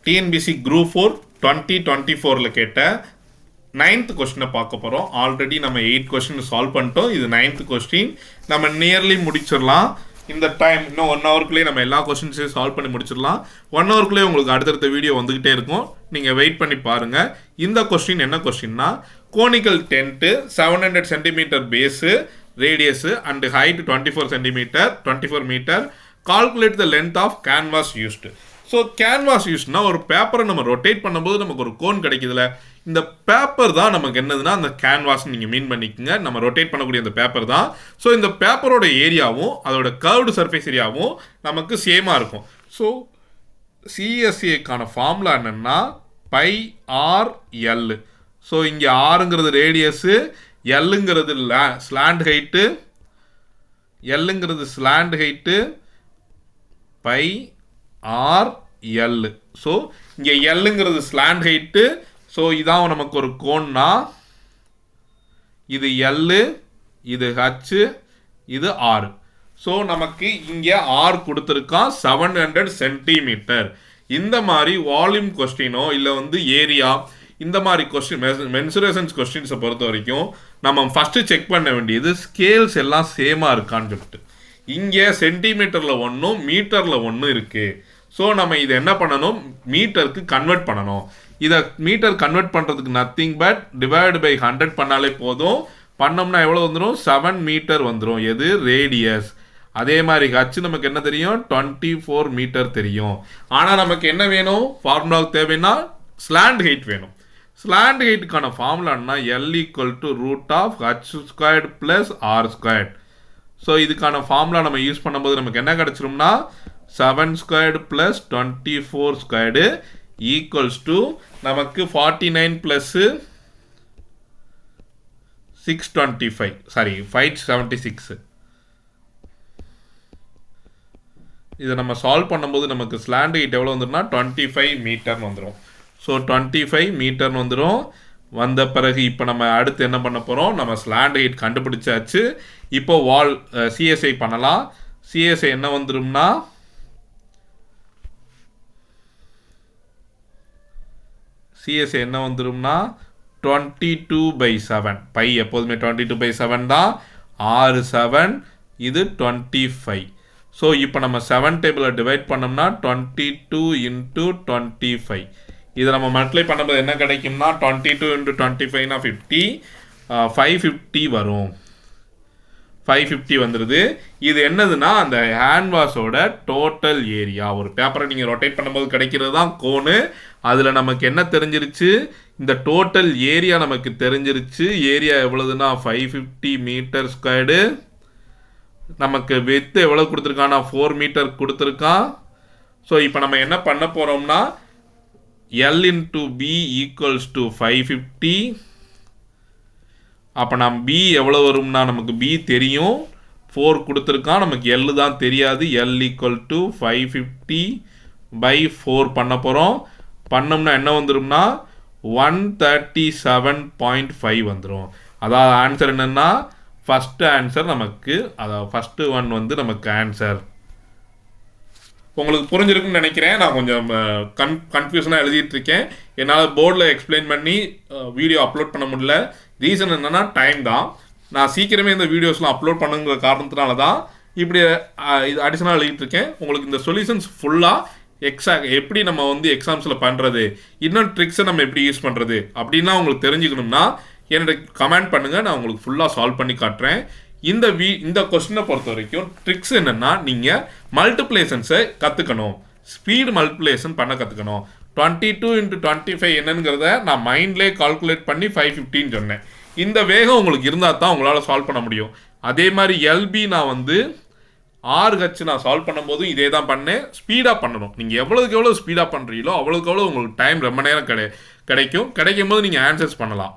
TNPSC group 4 2024 கேட்ட 9th கொஸ்டினை பார்க்க போகிறோம். ஆல்ரெடி நம்ம 8 கொஸ்டின் சால்வ் பண்ணிட்டோம். இது 9th கொஸ்டின். நம்ம நியர்லி முடிச்சிடலாம். இந்த டைம் இன்னும் 1 ஹவருக்குள்ளேயே நம்ம எல்லா கொஸ்டின்ஸையும் சால்வ் பண்ணி முடிச்சிடலாம். 1 ஹவருக்குள்ளேயே உங்களுக்கு அடுத்தடுத்த வீடியோ வந்துக்கிட்டே இருக்கும். நீங்கள் வெயிட் பண்ணி பாருங்கள். இந்த கொஸ்டின் என்ன கொஸ்டின்னா, conical tent 700 centimetre base radius and height 24 metre. Calculate the length of canvas used. So canvas யூஸ்னா ஒரு பேப்பரை நம்ம ரொட்டேட் பண்ணும்போது நமக்கு ஒரு கோன் கிடைக்குதுல, இந்த பேப்பர் தான் நமக்கு என்னதுன்னா அந்த கேன்வாஸ் நீங்கள் மீன் பண்ணிக்கோங்க. நம்ம ரொட்டேட் பண்ணக்கூடிய அந்த பேப்பர் தான். ஸோ இந்த பேப்பரோட ஏரியாவும் அதோட கர்வ்டு சர்ஃபேஸ் ஏரியாவும் நமக்கு சேமாக இருக்கும். ஸோ சிஎஸ்ஏக்கான ஃபார்முலா என்னென்னா πr/L. ஸோ இங்கே ஆறுங்கிறது ரேடியஸு, எல்லுங்கிறது ஸ்லாண்ட் ஹைட்டு, πr/L. ஸோ இங்கே எல்லுங்கிறது ஸ்லாண்ட் ஹைட்டு. ஸோ இதான் நமக்கு ஒரு கோன்னா, இது எல்லு, இது ஹச்சு, இது ஆர். ஸோ நமக்கு இங்கே ஆர் கொடுத்துருக்கான் 700 சென்டிமீட்டர். இந்த மாதிரி வால்யூம் கொஸ்டினோ இல்லை ஏரியா இந்த மாதிரி கொஸ்டின் மென்சுரேஷன்ஸ் கொஸ்டின்ஸை பொறுத்த வரைக்கும் நம்ம ஃபஸ்ட்டு செக் பண்ண வேண்டியது ஸ்கேல்ஸ் எல்லாம் சேமாக இருக்கான்னு சொல்லிட்டு. இங்கே சென்டிமீட்டரில் ஒன்றும் மீட்டரில் ஒன்றும் இருக்குது. ஸோ நம்ம இதை என்ன பண்ணணும், மீட்டருக்கு கன்வெர்ட் பண்ணணும். இதை மீட்டர் கன்வெர்ட் பண்ணுறதுக்கு நத்திங் பட் டிவைடு பை 100 பண்ணாலே போதும். பண்ணோம்னா எவ்வளோ வந்துடும், 7 மீட்டர் வந்துடும். எது ரேடியஸ். அதே மாதிரி ஹச் நமக்கு என்ன தெரியும், 24 மீட்டர் தெரியும். ஆனால் நமக்கு என்ன வேணும், ஃபார்முலாவுக்கு தேவைன்னா ஸ்லாண்ட் ஹைட் வேணும். ஸ்லாண்ட் ஹைட்டுக்கான ஃபார்முலான்னா L √h² + r². ஸோ இதுக்கான ஃபார்முலா நம்ம யூஸ் பண்ணும்போது நமக்கு என்ன கிடச்சிரும்னா 7² + 24² ஈக்குவல்ஸ் டு நமக்கு 49 + 625 576. இதை நம்ம சால்வ் பண்ணும்போது நமக்கு ஸ்லாண்ட் ஹைட் எவ்வளோ வந்துடும்னா 25 மீட்டர்னு வந்துடும். ஸோ 25 மீட்டர்னு வந்துடும். வந்த பிறகு இப்போ நம்ம அடுத்து என்ன பண்ண போகிறோம், நம்ம ஸ்லாண்ட் ஹைட் கண்டுபிடிச்சாச்சு. இப்போ சிஎஸ்ஐ பண்ணலாம். சிஎஸ்ஐ என்ன வந்துடும்னா சிஎஸ்ஐ என்ன வந்துடும்னா 22/7. பை எப்போதுமே 22/7 தான். 6/7 இது 25. ஸோ இப்போ நம்ம 7 டேபிளை டிவைட் பண்ணோம்னா 22 × 25. இதை நம்ம மல்டிப்ளை பண்ணும்போது என்ன கிடைக்கும்னா 22 × 25 50, 550 வரும். 550 வந்துடுது. இது என்னதுன்னா அந்த ஹேண்ட்வாஷோட டோட்டல் ஏரியா. ஒரு பேப்பரை நீங்கள் ரொட்டேட் பண்ணும்போது கிடைக்கிறது தான் கோனு. அதில் நமக்கு என்ன தெரிஞ்சிருச்சு, இந்த டோட்டல் ஏரியா நமக்கு தெரிஞ்சிருச்சு. ஏரியா எவ்வளோதுன்னா 550 மீட்டர் ஸ்கொயர்டு. நமக்கு வித்து எவ்வளோ கொடுத்துருக்கான்னா 4 மீட்டர் கொடுத்துருக்கான். ஸோ இப்போ நம்ம என்ன பண்ண போகிறோம்னா L × B = 550. அப்போ நம்ம B எவ்வளோ வரும்னா நமக்கு B தெரியும், 4 கொடுத்துருக்கான். நமக்கு L தான் தெரியாது. L = 550/4 பண்ண போகிறோம். பண்ணோம்னா என்ன வந்துடும்னா 137.5 வந்துடும். அதாவது ஆன்சர் என்னென்னா ஃபஸ்ட்டு ஆன்சர் நமக்கு, அதாவது ஃபஸ்ட்டு ஒன் நமக்கு ஆன்சர். உங்களுக்கு புரிஞ்சிருக்குன்னு நினைக்கிறேன். நான் கொஞ்சம் கன்ஃபியூஷனாக எழுதிட்டு இருக்கேன். என்னால் போர்டில் எக்ஸ்பிளைன் பண்ணி வீடியோ அப்லோட் பண்ண முடியல. ரீசன் என்னென்னா டைம் தான். நான் சீக்கிரமே இந்த வீடியோஸ்லாம் அப்லோட் பண்ணுங்கிற காரணத்தினால தான் இப்படி இது அடிஷனலாக எழுதிட்டு இருக்கேன். உங்களுக்கு இந்த சொல்யூஷன்ஸ் ஃபுல்லாக எப்படி நம்ம எக்ஸாம்ஸில் பண்ணுறது, இன்னும் ட்ரிக்ஸை நம்ம எப்படி யூஸ் பண்ணுறது அப்படின்லாம் உங்களுக்கு தெரிஞ்சுக்கணும்னா என்னோட கமெண்ட் பண்ணுங்கள். நான் உங்களுக்கு ஃபுல்லாக சால்வ் பண்ணி காட்டுறேன். இந்த கொஸ்டினை பொறுத்த வரைக்கும் ட்ரிக்ஸ் என்னென்னா, நீங்கள் மல்டிப்ளேஷன்ஸை கற்றுக்கணும். ஸ்பீடு மல்டிப்ளேஷன் பண்ண கற்றுக்கணும். 22 × 25 என்னங்கிறத நான் மைண்ட்லேயே கால்குலேட் பண்ணி 550 சொன்னேன். இந்த வேகம் உங்களுக்கு இருந்தால் தான் உங்களால் சால்வ் பண்ண முடியும். அதே மாதிரி எல்பி நான் RH நான் சால்வ் பண்ணும்போதும் இதே தான் பண்ணேன். ஸ்பீடாக பண்ணணும். நீங்கள் எவ்வளோக்கு எவ்வளோ ஸ்பீடாக பண்ணுறீங்களோ அவ்வளோக்கு எவ்வளோ உங்களுக்கு டைம் ரொம்ப நேரம் கிடைக்கும் போது நீங்கள் ஆன்சர்ஸ் பண்ணலாம்.